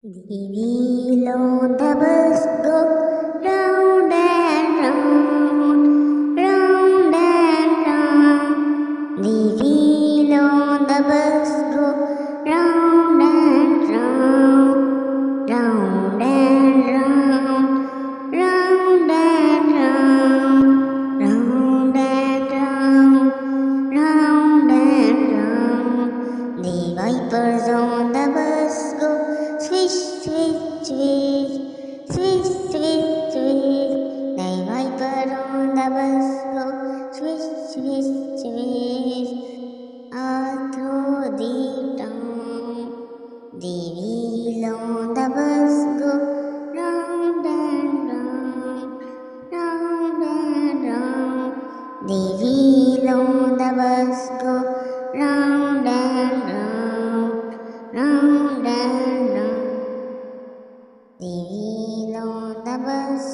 The wheel on the bus go round and round, round and round. The wheel on the bus go round and round, round and round, round and round, round and round, round and round. The wipers on the bus go swish, swish, swish, swish, swish, swish. The wiper on the bus go swish, swish, swish. All through the town, the wheel on the bus go round and round, round and round. The wheel on the bus go round and round, round and round. The wheel on the bus